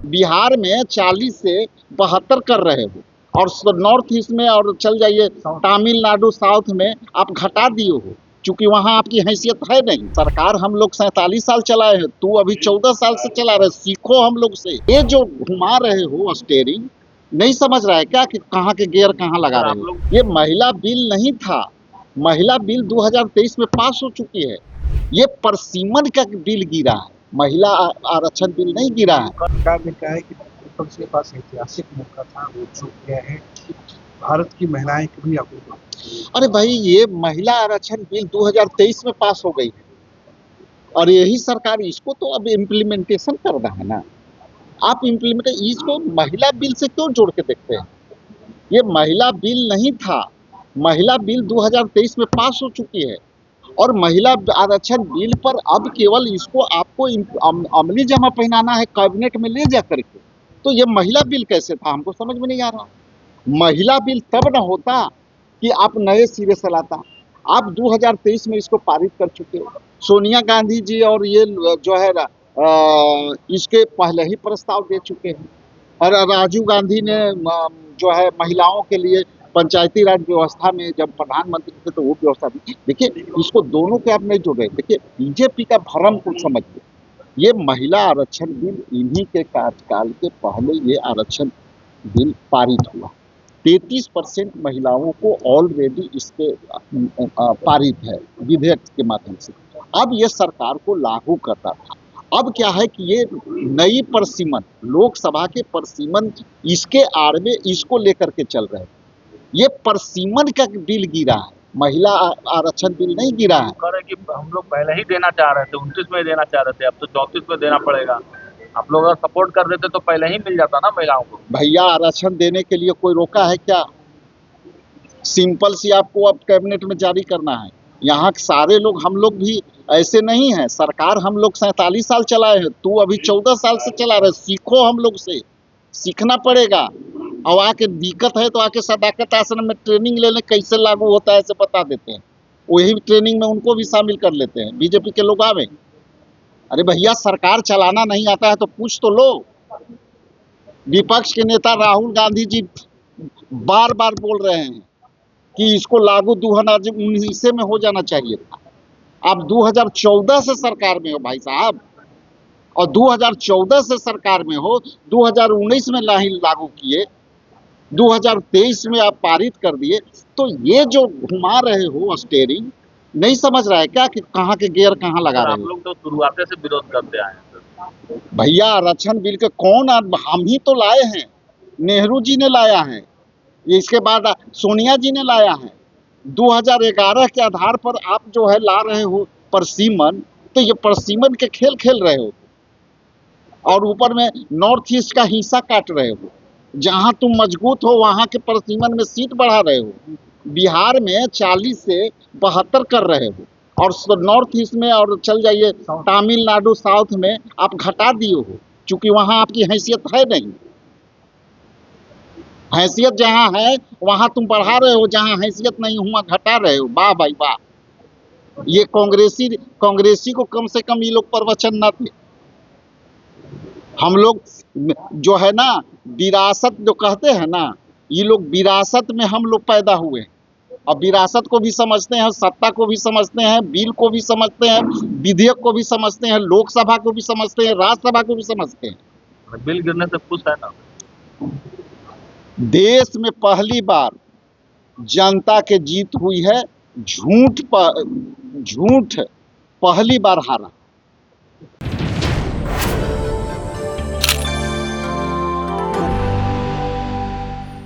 बिहार में 40 से 72 कर रहे हो, और नॉर्थ ईस्ट में और चल जाइए तमिलनाडु साउथ में आप घटा दिए हो, क्योंकि वहां आपकी हैसियत है नहीं। सरकार हम लोग 47 साल चलाए हैं, तू अभी 14 साल से चला रहे, सीखो हम लोग से। ये जो घुमा रहे हो स्टेयरिंग, नहीं समझ रहा है क्या कि कहाँ के गियर कहाँ लगा रहे हो। ये महिला बिल नहीं था, महिला बिल 2023 में पास हो चुकी है। ये परसीमन का बिल गिरा है, महिला आरक्षण बिल नहीं गिरा है। सरकार ने कहा है कि विपक्ष के पास ऐतिहासिक मौका था, वो चूक गया है, भारत की महिलाएं कभी अपनी। अरे भाई, ये महिला आरक्षण बिल 2023 में पास हो गई है, और यही सरकार इसको तो अब इम्प्लीमेंटेशन कर रहा है ना। आप इसको महिला बिल से क्यों जोड़ के देखते हैं? ये महिला बिल नहीं था, महिला बिल 2023 में पास हो चुकी है, और महिला आरक्षण बिल पर अब केवल इसको आपको अमली जमा पहनाना है कैबिनेट में ले जा करके। तो ये महिला बिल कैसे था, हमको समझ में नहीं आ रहा। महिला बिल तब न होता कि आप नए सिरे से लाता। आप 2023 में इसको पारित कर चुके हो। सोनिया गांधी जी और ये जो है इसके पहले ही प्रस्ताव दे चुके हैं, और राजीव गांधी ने जो है महिलाओं के लिए पंचायती राज व्यवस्था में जब प्रधानमंत्री थे तो वो व्यवस्था दी। देखिए, इसको दोनों के आप नहीं जोड़ रहे। देखिए, बीजेपी का भ्रम को समझिए। ये महिला आरक्षण बिल इन्हीं के कार्यकाल के पहले ये आरक्षण बिल पारित हुआ। 33% महिलाओं को ऑलरेडी इसके पारित है विधेयक के माध्यम से। अब ये सरकार को लागू करता था। अब क्या है कि ये नई परसीमन, लोकसभा के परसीमन, इसके आड़ में इसको लेकर के चल रहे हैं। ये परसीमन का बिल गिरा है, महिला आरक्षण बिल नहीं गिरा है। कह रहे कि हम लोग पहले ही देना चाह रहे थे, 29 में देना चाह रहे थे, अब तो 34 में देना पड़ेगा। आप लोग अगर सपोर्ट कर देते तो पहले ही मिल जाता ना महिलाओं को। भैया, आरक्षण देने के लिए कोई रोका है क्या? सिंपल सी आपको अब कैबिनेट में जारी करना है। यहाँ सारे लोग, हम लोग भी ऐसे नहीं हैं। सरकार हम लोग 47 साल चलाए हैं, तू अभी 14 साल से चला रहे, सीखो हम लोग से, सीखना पड़ेगा। और आके दिक्कत है तो आके सदाकत आश्रम में ट्रेनिंग ले लें, कैसे लागू होता है ऐसे बता देते हैं। वही ट्रेनिंग में उनको भी शामिल कर लेते हैं, बीजेपी के लोग आवे। अरे भैया, सरकार चलाना नहीं आता है तो पूछ तो लो। विपक्ष के नेता राहुल गांधी जी बार बार बोल रहे हैं कि इसको लागू 2019 में हो जाना चाहिए था। आप 2014 से सरकार में हो भाई साहब, और 2014 से सरकार में हो, 2019 में लागू किए, 2023 में आप पारित कर दिए। तो ये जो घुमा रहे हो स्टेयरिंग, नहीं समझ रहा है क्या कि कहाँ के गियर कहाँ लगा रहे हो। आप लोग तो शुरुआत से विरोध करते आए हैं। भैया, आरक्षण बिल के कौन, हम ही तो लाए हैं, नेहरू जी ने लाया है, इसके बाद सोनिया जी ने लाया है। 2011 के आधार पर आप जो है ला रहे हो परसीमन, तो ये परसीमन के खेल खेल रहे हो, और ऊपर में नॉर्थ ईस्ट का हिस्सा काट रहे हो। जहां तुम मजबूत हो वहां के परसीमन में सीट बढ़ा रहे हो। बिहार में 40 से 72 कर रहे हो, और नॉर्थ ईस्ट में और चल जाइए तमिलनाडु साउथ में आप घटा दिए हो, क्योंकि वहां आपकी हैसियत है नहीं। हैसियत जहां है वहां तुम बढ़ा रहे हो, जहां हैसियत नहीं हुआ घटा रहे हो। वाह भाई वाह, ये कांग्रेसी को कम से कम ये लोग प्रवचन न थे। हम लोग जो है ना, विरासत जो कहते हैं ना, ये लोग विरासत में हम लोग पैदा हुए, और विरासत को भी समझते हैं, सत्ता को भी समझते हैं, बिल को भी समझते हैं, विधेयक को भी समझते हैं, लोकसभा को भी समझते हैं, राज्यसभा को भी समझते हैं। बिल गिरने से खुश है ना? देश में पहली बार जनता के जीत हुई है, झूठ पहली बार हारा।